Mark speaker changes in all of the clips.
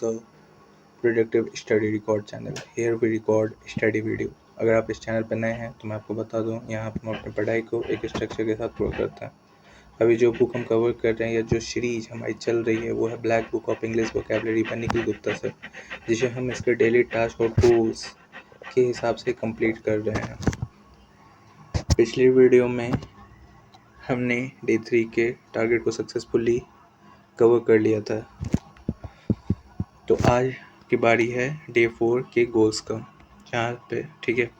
Speaker 1: the productive study record channel. Here we record study video. अगर आप इस channel पर नए हैं तो मैं आपको बता दूं, यहाँ पर हम अपनी पढ़ाई को एक स्ट्रक्चर के साथ पूरा करते हैं। अभी जो बुक हम कवर कर रहे हैं या जो सीरीज हमारी चल रही है वो है black book of English vocabulary by Nikhil Gupta sir, जिसे हम इसके डेली टास्क और गोल्स के हिसाब से कंप्लीट कर रहे हैं। पिछली वीडियो में हमने डे 3 के टारगेट को सक्सेसफुली कवर कर लिया था, तो आज की बारी है डे 4 के गोल्स का, जहाँ पे ठीक है।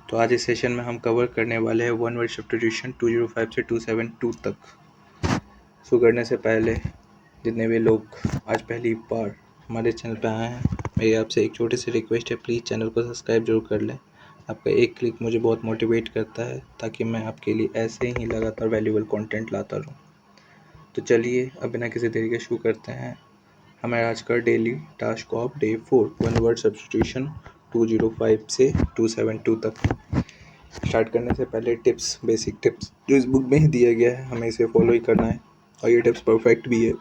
Speaker 1: तो आज इस सेशन में हम कवर करने वाले हैं 1 वर्ड सब्स्टिट्यूशन 205 से 272 तक। शुरू करने से पहले जितने भी लोग आज पहली बार हमारे चैनल पे आए हैं, मेरी आपसे एक छोटी सी रिक्वेस्ट है, प्लीज़ चैनल को सब्सक्राइब जरूर कर लें। आपका एक क्लिक मुझे बहुत मोटिवेट करता है ताकि मैं आपके लिए ऐसे ही लगातार वैल्यूएबल कंटेंट लाता रहूँ। तो चलिए अब बिना किसी देरी के शुरू करते हैं हमारे आज का daily task of day 4 1 word substitution 205 से 272 तक। स्टार्ट करने से पहले टिप्स, बेसिक टिप्स जो इस बुक में ही दिया गया है, हमें इसे फॉलो ही करना है और ये टिप्स परफेक्ट भी है।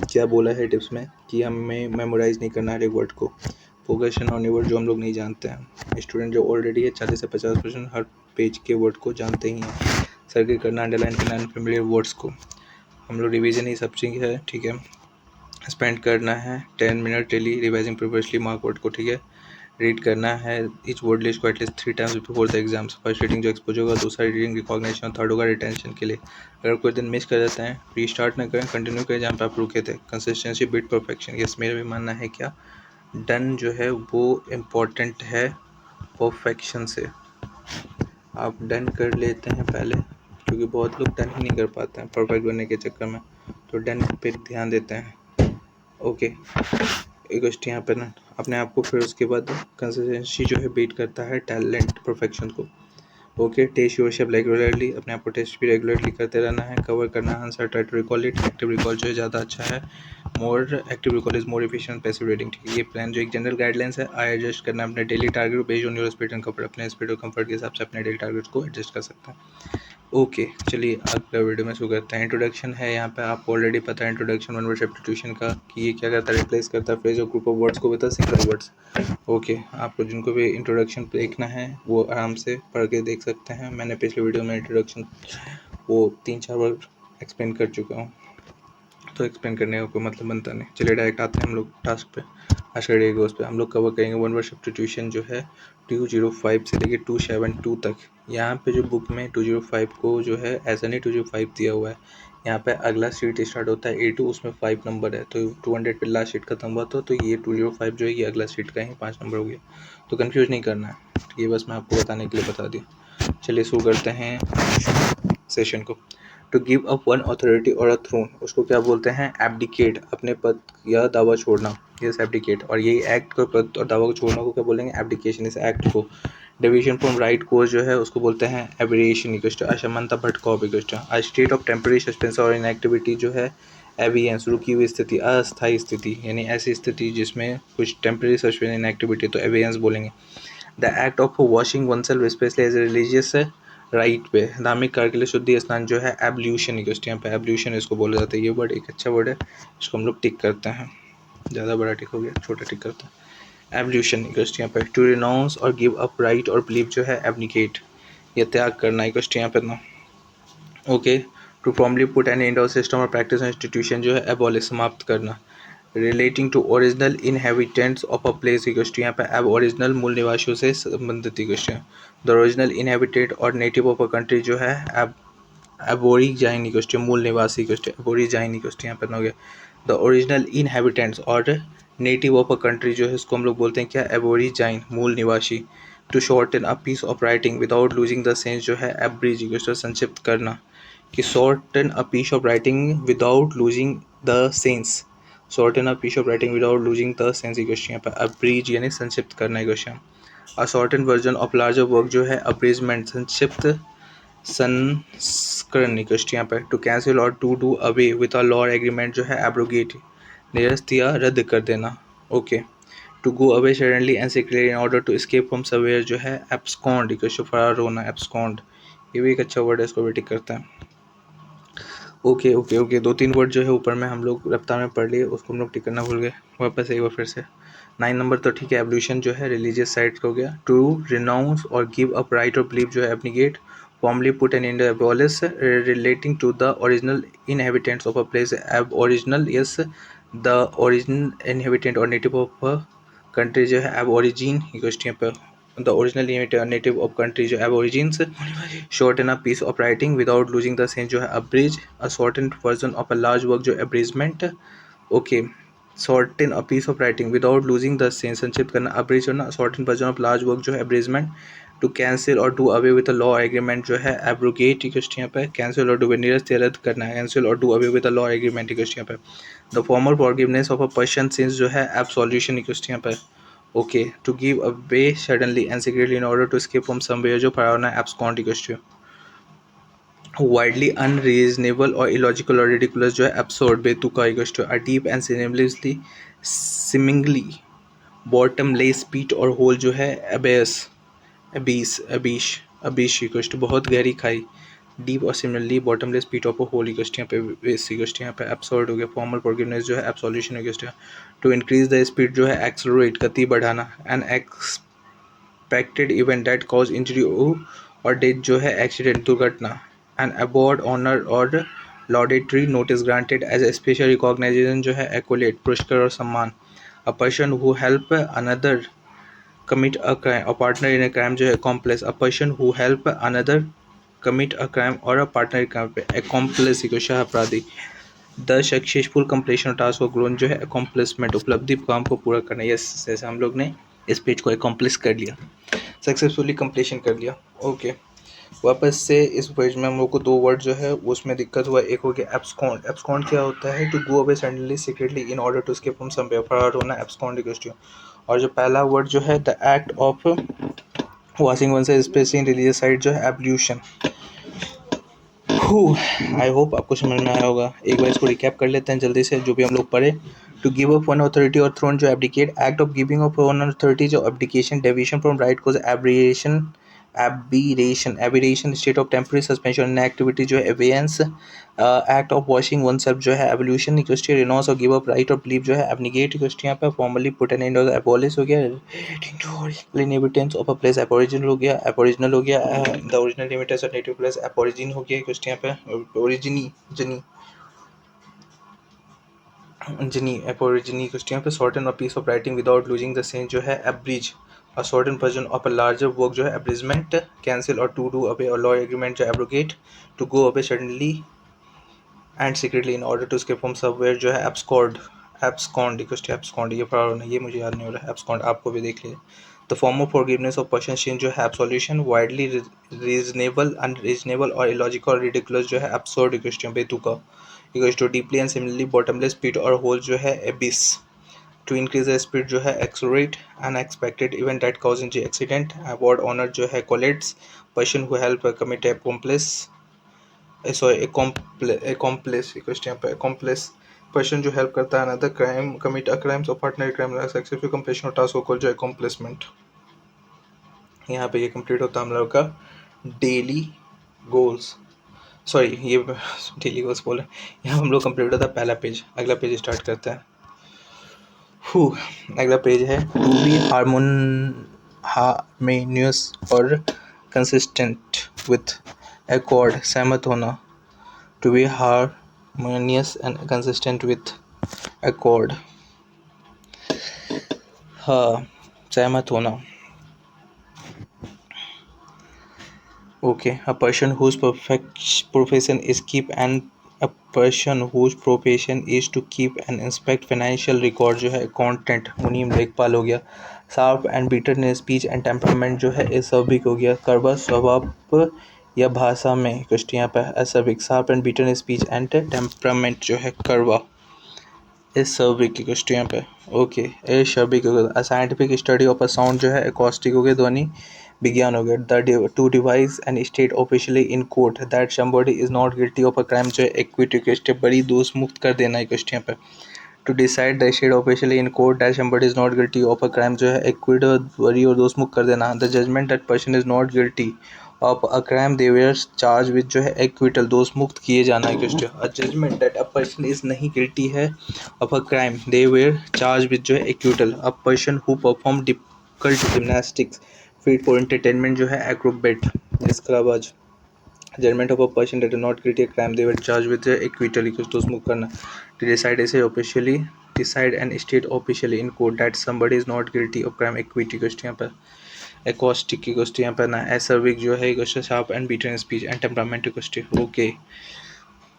Speaker 1: क्या बोला है टिप्स में कि हमें मेमोराइज़ नहीं करना है वर्ड को, फोकस ऑन वर्ड जो हम लोग नहीं जानते हैं। स्टूडेंट जो ऑलरेडी है 40 से 50% हर पेज के वर्ड को जानते ही हैं। सर्किल करना, अंडरलाइन करना अनफेमिलियर वर्ड्स को, हम लोग रिवीजन ही सब चीज़ है, ठीक है। स्पेंड करना है 10 minute daily revising preparationally mark word को, ठीक है। रीड करना है इच वर्ड लिस्ट को at least 3 times before the exams. First reading जो एक्सपोज होगा, दूसरा रीडिंग रिकॉग्निशन, थर्ड होगा रिटेंशन के लिए। अगर कोई दिन मिस कर जाते हैं रीस्टार्ट ना करें, कंटिन्यू करें जहाँ पे आप रुके थे। कंसिस्टेंसी बीट परफेक्शन, यस मेरा भी मानना है। क्या डन जो है वो इम्पोर्टेंट है परफेक्शन से। आप डन कर लेते हैं पहले, क्योंकि बहुत लोग डन ही नहीं कर पाते हैं परफेक्ट बनने के चक्कर में, तो डन पे ध्यान देते हैं। ओके, एक यहाँ पर ना अपने आप को, फिर उसके बाद कंसिस्टेंसी जो है बीट करता है टैलेंट परफेक्शन को। ओके, टेस्ट योरसेल्फ रेगुलरली, अपने आप को टेस्ट भी रेगुलरली करते रहना है। कवर करना है answer, try to recall it. Active recall जो है ज़्यादा अच्छा है, more active recall is more efficient passive reading, ठीक है। ये प्लान जो एक जनरल गाइडलाइंस है, आई एडजस्ट करना अपने daily target based on your speed and comfort. अपने स्पीड और कंफर्ट के हिसाब से अपने डेली टारगेट को एडजस्ट कर सकते हैं। ओके, चलिए अगला वीडियो में शुरू करते हैं। इंट्रोडक्शन है यहाँ पे, आपको ऑलरेडी पता है इंट्रोडक्शन 1 वर्ड सब्स्टिट्यूशन का कि ये क्या करता है, रिप्लेस करता है फ्रेज और ग्रुप ऑफ वर्ड्स को विद सिंगल वर्ड्स। ओके, आपको जिनको भी इंट्रोडक्शन देखना है वो आराम से पढ़ के देख सकते हैं। मैंने पिछले वीडियो में इंट्रोडक्शन वो 3-4 बार एक्सप्लेन कर चुका हूँ, तो एक्सप्लेन करने का कोई मतलब बनता नहीं। चलिए डायरेक्ट आते हैं हम लोग टास्क पे। आज के डे गोस पे हम लोग कवर करेंगे 1 वर्ड सब्स्टिट्यूशन जो है 205 से लेके 272 तक। यहाँ पे जो बुक में 205 को जो है ऐसा नहीं 205 दिया हुआ है, यहाँ पे अगला शीट स्टार्ट होता है A2, उसमें 5 नंबर है, तो 200 पे लास्ट शीट खत्म हुआ तो ये 205 जो है ये अगला शीट का ही 5 नंबर हो गया, तो कन्फ्यूज़ नहीं करना है, ये बस मैं आपको बताने के लिए बता दिया। चलिए शुरू करते हैं सेशन को। To give up one authority or a throne, उसको क्या बोलते हैं, एब्डिकेट, अपने पद या दावा छोड़ना, यस एब्डिकेट। और यही एक्ट को, पद और दावा को छोड़ना को क्या बोलेंगे, एब्डिकेशन। इस एक्ट को डेविएशन फ्रॉम राइट कोर्स जो है उसको बोलते हैं एबरेशन, असमानता, भटकाव। A state of temporary suspense और इनएक्टिविटी जो है एवियंस, रुकी हुई स्थिति, अस्थायी स्थिति, यानी ऐसी स्थिति जिसमें कुछ टेम्पररी सस्पेंस इनएक्टिविटी, तो एवियंस बोलेंगे। The act of washing one self especially as a religious rite पे, धार्मिक कार्य के लिए शुद्धि स्नान जो है एब्ल्यूशन, यहाँ पे एब्ल्यूशन इसको बोला जाता है। ये वर्ड एक अच्छा वर्ड है, इसको हम लोग टिक करते हैं, ज़्यादा बड़ा टिक हो गया, छोटा टिक करते हैं। एब्ल्यूशन यहाँ पे टू रिनाउंस और गिव अप राइट और बिलीव जो है एब्निकेट, ये त्याग करना यहाँ पे ना। Okay, to formally put an end of system or practice institution जो है एबॉलिश, समाप्त करना। Relating to original inhabitants of a place, यहाँ पे अब ओरिजिनल मूल निवासियों से संबंधित question. The original inhabited or native of a country जो है अब एबोरिजाइन क्वेश्चन, मूल निवासी क्वेश्चन, एबोरिजाइन क्वेश्चन यहाँ पर हो गया। द ओरिजिनल इनहेबिटेंट्स और नेटिव ऑफ अ कंट्री जो है इसको हम लोग बोलते हैं क्या, एबोरिजाइन, मूल निवासी। To shorten a piece of writing without losing the sense जो है एब्रिज, संक्षिप्त करना, कि shorten a piece of writing without losing the sense, shorten a piece of writing without losing the sense question पर abridge यानी संक्षिप्त करना है question. A shorten version of larger work जो है अब्रीजमेंट, संक्षिप्त संस्करण क्वेश्चन पर। To cancel or to do away with a law agreement जो है एब्रोगेट, निरस्त या रद्द कर देना। Okay, to go away suddenly and secretly in order to escape from somewhere जो है एब्सकॉन्ड, फरार होना, एब्सकॉन्ड, ये भी एक अच्छा वर्ड है, इसको भी टिक करते हैं। ओके ओके ओके 2-3 वर्ड जो है ऊपर में हम लोग रफ्तार में पढ़ लिए, उसको हम लोग टिक करना भूल गए। वापस एक बार फिर से 9 नंबर तो ठीक है, एवोल्यूशन जो है रिलीजियस साइड हो गया। टू रिनाउंस और गिव अप राइट और बिलीव जो है abnegate, formally put an India abolish relating to the original inhabitants of a place. Aboriginal yes, the original inhabitant और नेटिव ऑफ अ कंट्री जो है एब ओरिजिन यहाँ पे the original native of country जो aborigines, shorten a piece of writing without losing the sense जो है abridge a shortened version of a large work जो abridgment। okay, shorten a piece of writing without losing the sense, संक्षिप्त करना, abridge होना, shortened version of large work जो है abridgment। to cancel or do away with a law agreement जो है abrogate यहाँ पे, cancel और do away निरस्त या रद्द करना है, cancel और do away with a law agreement यहाँ पे। the formal forgiveness of a person since जो है absolution यहाँ पे। Okay, to give away suddenly and secretly in order to escape from somewhere जो फराना abscond equals to widely unreasonable और illogical और रिडिकुलस जो है एब्सर्ड बेतुका equals to a deep and seemingly bottomless pit और होल जो है एबेस अबीश इक्वल्स टू बहुत गहरी खाई, डीप और सिमिलरली बॉटमलेस पीट ऑफ होल इक्वल्स यहाँ पे बेस इक्वल्स यहाँ पे एब्सर्ड हो गया। फॉर्मल फॉरगिवनेस जो है absolution equals to increase the speed जो है एक्सेलरेट गति बढ़ाना, and expected event that cause injury और डेथ जो है एक्सीडेंट दुर्घटना, एंड अवार्ड ऑनर और laudatory notice granted as a special recognisation जो है एक्वलेट पुरस्कार और सम्मान। A person who help another commit a crime, a partner in a crime जो है accomplice, a person who help another commit a crime और a partner in crime पे accomplice को सह अपराधी। The successful completion of task grown जो है accomplishment उपलब्धि काम को पूरा करना। यस, जैसे हम लोग ने इस पेज को accomplish कर लिया, सक्सेसफुली कंप्लीशन कर लिया। ओके, वापस से इस पेज में हम लोग को 2 वर्ड जो है उसमें दिक्कत हुआ। एक हो गया एब्सकॉन्ड। एब्सकॉन्ड क्या होता है? To go away suddenly secretly in order to escape from somewhere, फरार होना, एब्सकॉन्ड इक्वल्स टू। और जो पहला वर्ड जो है the act of washing one से स्पेशली इन रिलीजियस साइट जो है एब्ल्यूशन। आई होप आपको समझ में आया होगा। एक बार इसको रिकैप कर लेते हैं जल्दी से जो भी हम लोग पढ़े। To give up one authority और थ्रोन जो abdicate, act of giving up one authority जो abdication, deviation from right cause aberration state of temporary suspension activity जो है abeyance. Act of washing one self जो है एवोल्यूशन इक्वल्स टू रिनोंस और give up right और believe जो है abnegate equals to यहाँ पे फॉर्मली पुट एन एंड और एबॉलिश हो गया। Inhabitants of a place aboriginal हो गया, एबोरिजिनल हो गया। The original limits of native place aborigine हो गया इक्वल्स टू यहाँ पे ओरिजिनी जनी एबोरिजिनी इक्वल्स टू यहाँ पे shorten a piece of writing without losing the sense जो है एब्रिज a certain version of a larger work जो है abridgment, cancel or to do away or law agreement जो abrogate, to go away suddenly and secretly in order to escape from somewhere जो है abscond equals to abscond। ये पढ़ा होना, ये मुझे याद नहीं हो रहा है, abscond आपको भी देख लीजिए। The form of forgiveness of person sin जो है absolution, widely reasonable, unreasonable और illogical और ridiculous जो है absurd equals to बेतुका equals to deeply and similarly bottomless pit और hole जो है abyss। To increase the speed जो है accelerate, unexpected event that cause in accident, award honour जो है accolades, person who help commit accomplice sorry accomplice यहाँ पे accomplice person जो हेल्प करता है another crime commit a crime और partner crime successful completion of task को जो अकॉम्प्लिसमेंट। यहाँ पे ये कंप्लीट होता है हम लोग का डेली गोल्स, सॉरी ये डेली गोल्स बोले, यहाँ हम लोग कंप्लीट होता है पहला पेज। अगला पेज स्टार्ट करते हैं। अगला पेज है to be harmonious or consistent with accord, सहमत होना। To be harmonious and consistent with accord, हाँ सहमत होना। Okay, a person whose profession is keep and a person whose profession is to keep and inspect financial record जो है accountant, मुनीम लेखपाल हो गया। शार्प एंड बीटर ने स्पीच एंड टेम्परामेंट जो है असर्बिक हो गया। कड़वा स्वभाव या भाषा में कुछ यहाँ पे असर्बिक, शार्प एंड बीटर ने स्पीच एंड टेम्परामेंट जो है कड़वा असर्बिक की कुछ यहाँ पे। ओके, असर्बिक हो गया। Scientific study of a sound जो है एकॉस्टिक हो गया, ध्वनि विज्ञान हो गया। The two device and state officially in court that somebody is not guilty of a crime जो है एक्विटी के स्टेप बड़ी दोष मुक्त कर देना है क्वेश्चन पे। To decide the state officially in court that somebody is not guilty of a crime जो है एक्विट बरी और दोष मुक्त कर देना। The judgement that person is not guilty of a crime they were charge with जो है एक्विटल, दोष मुक्त किए जाना है question. A judgement that a person is नहीं गिल्टी है of a crime they were charge with जो है acquittal. A person who perform difficult gymnastics feat for entertainment जो है एक्रोबेट, इसकराबाज। Judgement of a person that is not guilty a crime they were charge with acquittal equals दोष मुक्त करना। To decide ऐसे officially decide and state officially in court that somebody is not guilty of crime equity question यहाँ पर acoustic की question यहाँ पर ना एसर्विक जो है question sharp and beaten speech and temperament question. Okay,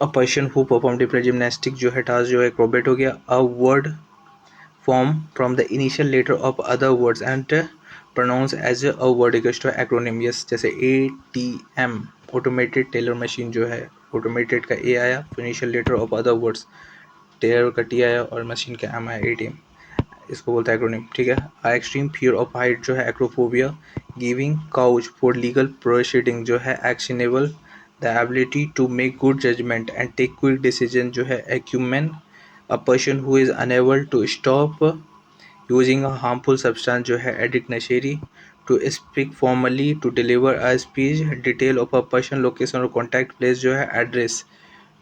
Speaker 1: a person who perform different gymnastic जो है टास्क जो है एक्रोबेट हो गया। A word form from the initial letter of other words and pronounced as a word equals to acronym। yes, जैसे ATM automated teller machine जो है automated का A आया, initial letter of other words, tailor का T आया और machine का M आया, ATM, इसको बोलता है एक्रोनिम। ठीक है, I extreme fear of height जो है acrophobia. Giving couch for legal proceeding जो है actionable. The ability to make good judgement and take quick decision जो है acumen. A person who is unable to stop using a harmful substance जो है addict नशेरी। To speak formally to deliver a speech. Detail of a person location और contact place जो है address.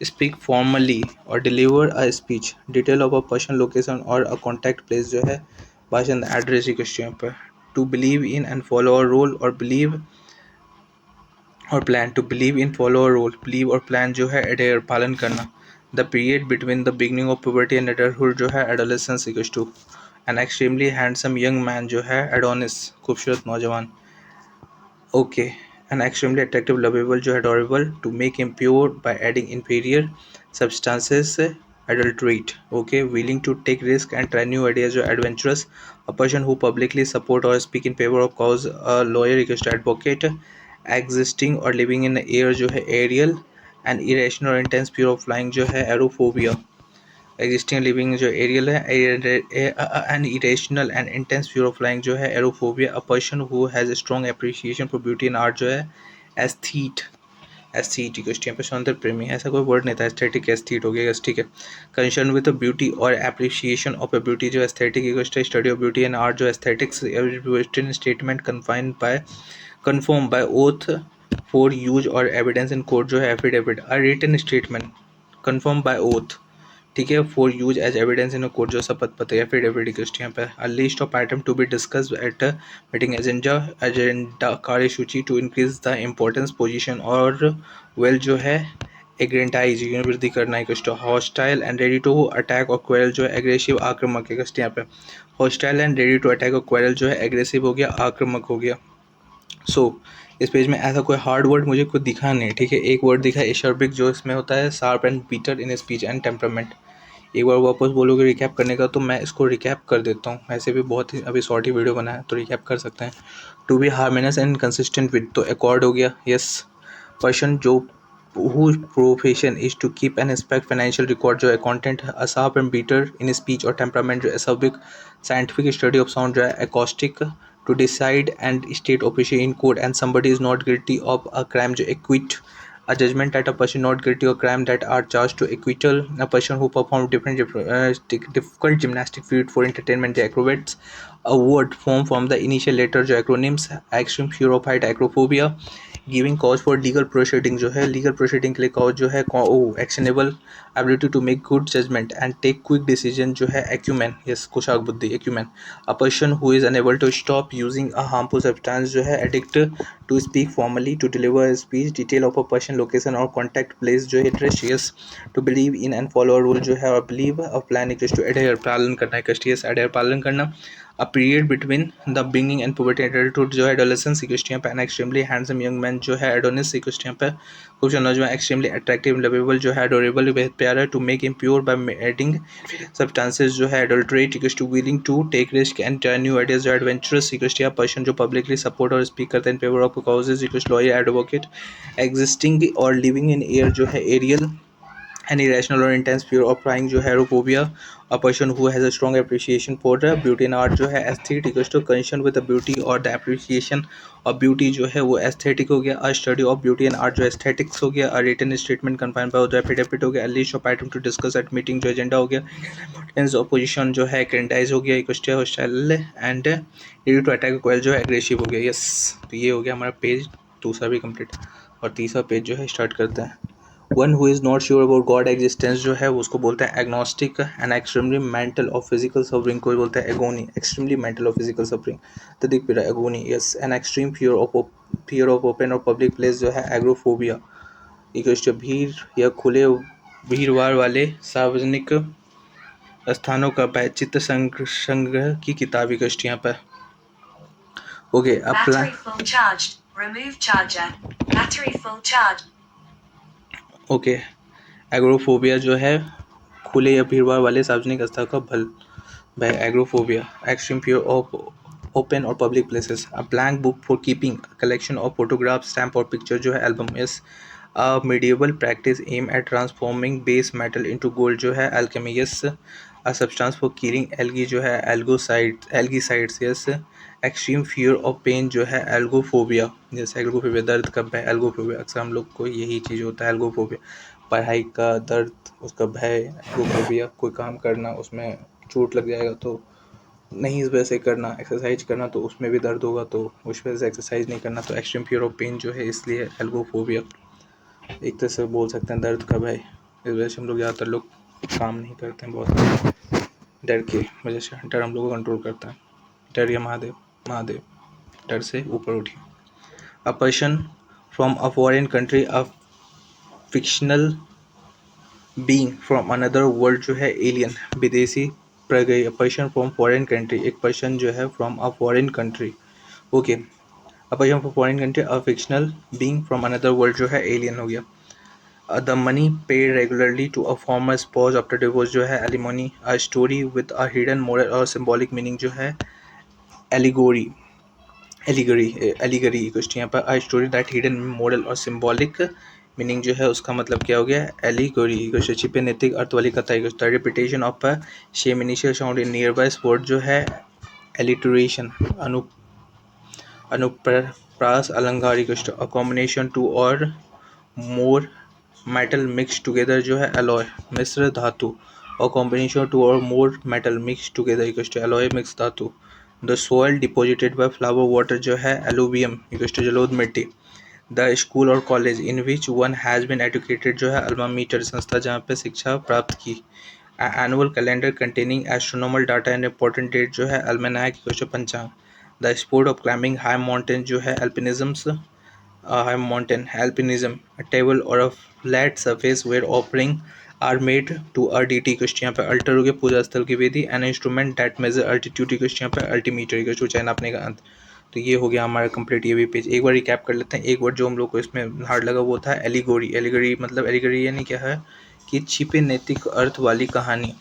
Speaker 1: Speak formally और deliver a speech. Detail of a person location or a contact place जो है भाषण एड्रेस ही question पर। To believe in and follow a rule or believe or plan. To believe in follow a rule, believe or plan जो है adhere पालन करना। The period between the beginning of puberty and adulthood जो है adolescence equals to. An extremely handsome young man जो है Adonis, खूबसूरत नौजवान। Okay, an extremely attractive lovable जो है adorable. To make impure by adding inferior substances adulterate. Okay, willing to take risk and try new ideas जो adventurous. A person who publicly support और speak in favour of cause, a lawyer equals to advocate. Existing और living in air जो है aerial. And irrational और intense fear of flying जो है aerophobia. Existing living जो aerial है an irrational and intense fear of flying जो है aerophobia. A person who has a strong appreciation for beauty and art जो है एस्थीट। एस्थीट क्वेश्चन पे सौंदर्य प्रेमी, ऐसा कोई वर्ड नहीं था, एस्थेटिक एस्थीट हो गया। ठीक है, कंसर्न विद ब्यूटी और एप्रिसिएशन ऑफ ए ब्यूटी जो aesthetic equal study of beauty and art जो aesthetics western statement confirm by oath for use और एविडेंस इन कोर्ट जो है affidavit. A written statement confirm by oath, ठीक है, for use as evidence in court जो शपथ पत्र या फिर एफिडेविट क्वेश्चन पे। A list of item to be discuss at meeting agenda कार्यसूची to increase the importance position or wealth जो है एग्रेंटाइज वृद्धि करना है question. Hostile and ready to attack or quarrel जो है एग्रेसिव आक्रामक है क्वेश्चन यहाँ पे। Hostile and ready to attack or quarrel जो है एग्रेसिव हो गया, आक्रामक हो गया। इस पेज में ऐसा कोई हार्ड वर्ड मुझे कुछ दिखा नहीं, ठीक है। एक वर्ड दिखा एशर्बिक जो इसमें होता है sharp and bitter in speech and temperament. एक बार वापस बोलोगे रिकैप करने का तो मैं इसको रिकैप कर देता हूँ, वैसे भी बहुत ही अभी शॉर्ट ही वीडियो बना है तो रिकैप कर सकते हैं। To be harmonious and consistent with तो एकॉर्ड हो गया, यस। पर्सन जो whose profession is to keep and inspect financial record जो है content। a sharp and bitter in speech और temperament जो है acerbic। scientific study of sound जो है acoustic। to decide and state official in court and somebody is not guilty of a crime जो acquit। a judgment that a person not guilty of crime that are charged to acquittal। a person who perform difficult gymnastic feat for entertainment the acrobats। a word formed from the initial letter जो acronyms। extreme fear of height acrophobia। Giving cause for legal proceeding जो है legal proceeding के लिए cause जो है actionable. Ability to make good judgement and take quick decision जो है acumen, yes, कुशाग बुद्धि acumen. A person who is unable to stop using a harmful substance जो है addict. To speak formally to deliver speech. Detail of a person location और contact place जो है address, yes. To believe in and follow rule जो है और believe a plan equals to adhere पालन करना है, यस, एडेयर पालन करना। A period between the beginning and puberty adulthood जो है एडोलेसेंस क्वेश्चन पे। An extremely handsome young man जो है एडोनिस क्वेश्चन पे। कुछ नौजवान एक्सट्रीमली अट्रैक्टिव लवेबल जो है एडोरेबल बेहद प्यारा। To make him pure by adding substances जो है adulterate equals to willing to take risk and try new ideas जो एडवेंचरस इक्वल्स पर्सन जो पब्लिकली सपोर्ट और स्पीक करते हैं in favour of causes equals lawyer advocate. Existing और living in air जो है aerial. an irrational or intense fear of flying जो है aerophobia। a person who has a strong appreciation for the beauty and art जो है aesthetic equals to concern with the beauty और the appreciation of beauty जो है वो aesthetic हो गया। a study of beauty and art जो aesthetics हो गया। a written statement confined by the affidavit हो गया। a list of item to discuss at meeting जो agenda हो गया। importance of position जो है criticize हो गया equals to hostile and ready to attack coil जो है aggressive हो गया, yes। तो ये हो गया हमारा पेज दूसरा भी कंप्लीट, और तीसरा पेज जो है स्टार्ट करते हैं। One who is not sure about god existence जो है उसको बोलते हैं एग्नोस्टिक। एंड एक्सट्रीमली मेंटल और फिजिकल सफरिंग को बोलते हैं एगोनी। एक्सट्रीमली मेंटल और फिजिकल सफरिंग तो दिख भी रहा है agony. Yes. An extreme fear of open और पब्लिक प्लेस जो है एग्रोफोबिया। इक्वल भीड़ या खुले भीड़ भाड़ वाले सार्वजनिक स्थानों का भय। चित्त संग्रह की किताब इक्वल यहाँ पर। Okay
Speaker 2: Battery full charged. Remove charger. Battery full charged.
Speaker 1: Okay agoraphobia जो है खुले या भीड़भाड़ वाले सार्वजनिक स्थल का भय। Agoraphobia extreme fear of open और public places. A blank book for keeping collection of photograph stamp और पिक्चर जो है album. Yes. A medieval practice aim at transforming base metal into gold जो है alchemy। Yes. A substance for killing algae जो है algicides। Yes. Extreme fear of pain जो है algophobia. जैसे एल्गोफोबिया दर्द का भय। एल्गोफोबिया अक्सर हम लोग को यही चीज़ होता है एल्गोफोबिया। पढ़ाई का दर्द उसका भय एल्गोफोबिया। कोई काम करना उसमें चोट लग जाएगा तो नहीं इस वजह से करना। एक्सरसाइज करना तो उसमें भी दर्द होगा तो उस वजह से एक्सरसाइज नहीं करना। तो एक्सट्रीम फियर ऑफ पेन जो है इसलिए एल्गोफोबिया। एक तरह से बोल सकते हैं दर्द का भय। इस वजह से हम लोग ज़्यादातर लोग काम नहीं करते हैं बहुत डर की वजह से। डर हम लोग को कंट्रोल करता है। डर या महादेव महादेव डर से ऊपर उठिए। A person from a foreign country a fictional being from another world जो है एलियन विदेशी प्रगय। पर्सन फ्रॉम फॉरेन कंट्री एक पर्सन जो है from a foreign country. Okay a person from foreign country a fictional being from another world जो है alien हो गया। The money paid regularly to a former spouse after divorce जो है alimony. A story with a hidden moral और symbolic meaning जो है allegory. Allegory question यहाँ पर। A story that hidden moral और सिंबॉलिक मीनिंग जो है उसका मतलब क्या हो गया एलिगोरी। क्वेश्चन छिपे नैतिक अर्थ वाली कथा। Question repetition of a same initial sound in near by spot जो है एलिटरेशन। अनुप्रास अलंकार। क्वेश्चन अ कॉम्बिनेशन टू और मोर मेटल मिक्स टुगेदर जो है एलॉय मिश्र धातु। और कॉम्बिनेशन टू और more metal mix together equal to alloy mix धातु। The soil deposited by flower water जो है एलुवियम इक्वल टू जलोढ़ मिट्टी। द स्कूल और college in which one has been educated जो है अल्मा मीटर संस्था जहाँ पे शिक्षा प्राप्त की। Annual calendar containing astronomical data and important date जो है अल्मेनाक इक्वल टू पंचांग। The sport of climbing high mountain जो है alpinisms high mountain alpinism, a table or a flat surface where offering are made to a deity। Question यहाँ पे altar हो गया पूजा स्थल की वेदी। An instrument that measure altitude question यहाँ पे अल्टीमीटर क्वेश्चन ऊंचाई नापने का अंत। तो ये हो गया हमारा कंप्लीट ये भी पेज। एक बार रिकैप कर लेते हैं। एक वर्ड जो हम लोग को इसमें हार्ड लगा वो था एलिगोरी। एलिगोरी मतलब एलिगोरी यानी क्या है कि छिपे नैतिक अर्थ वाली कहानी।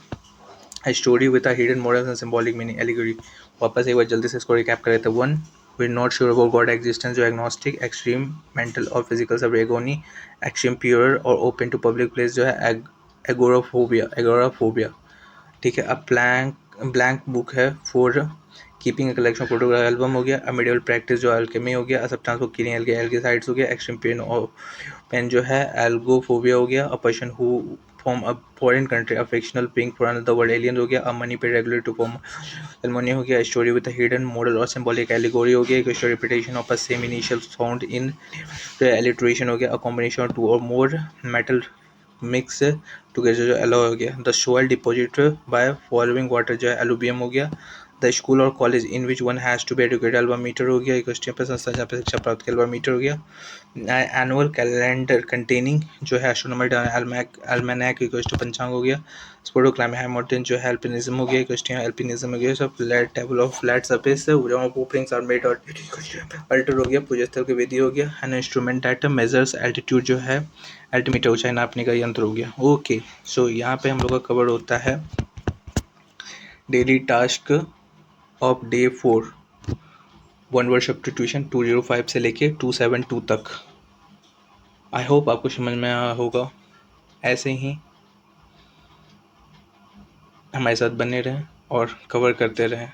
Speaker 1: Story with a hidden morals and symbolic meaning allegory. वापस एक बार जल्दी से इसको रिकैप कर लेते हैं। One we not sure about god existence जो एग्नोस्टिक। एक्सट्रीम मेंटल और फिजिकल सब एगोनी। एक्सट्रीम प्योर और ओपन टू पब्लिक प्लेस जो है एगोराफोबिया। ठीक है। अब ब्लैंक बुक है for keeping a collection photograph album हो गया। अ मेडिवल प्रैक्टिस जो अल्केमी हो गया। A substance for killing algicides हो गया। एक्सट्रीम पेन और पेन जो है एल्गोफोबिया हो गया। अ person who from a foreign country a fictional pink for another world alien हो गया। अ मनी पे रेगुलर टू फॉर्म एलमोनी हो गया। स्टोरी विद हिडन मॉडल और सिंबॉलिक एलिगोरी हो गया। एक repetition of a same initial sound in alliteration हो गया। अ कॉम्बिनेशन ऑफ टू और मोर मेटल मिक्स टुगेदर जो एलो हो गया। The soil deposit by following water जो है एलुबियम हो गया। द स्कूल और college in which one has to be educated alma mater हो गया। एक पे संस्था जहाँ पे शिक्षा प्राप्त की एल्बामीटर हो गया। एनुअल कैलेंडर कंटेनिंग जो है एस्ट्रोनॉमल अल्मैनाक इक्वल टू पंचांग हो गया। स्पोर्टो क्लाइंबिंग हाई माउंटेन जो है एल्पिनिज्म हो गया। इक्वल एल्पिनिज्म हो गया। सब flat table of flat surface openings are made और अल्टर हो गया। पूजा स्थल की विधि हो गया। An instrument that measures altitude जो है अल्टीमीटर ऊंचाई नापने का यंत्र हो गया। ओके सो यहाँ पे हम लोग का कवर होता है daily task of day 4 one word substitution 205 से लेके 272 तक। आई होप आपको समझ में आया होगा। ऐसे ही हमारे साथ बने रहें और कवर करते रहें।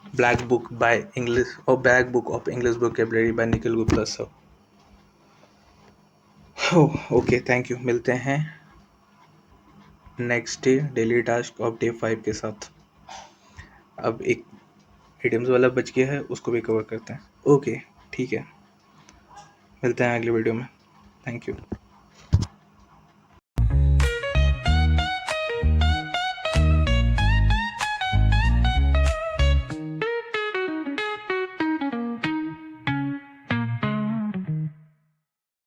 Speaker 1: ब्लैक बुक बाय इंग्लिश और black book of English vocabulary by Nikhil Gupta sir. Okay thank you. मिलते हैं next day daily task of day 5 के साथ। अब एक इडियम्स वाला बच गया है उसको भी कवर करते हैं। ओके ठीक है। मिलते हैं अगले वीडियो में। Thank you.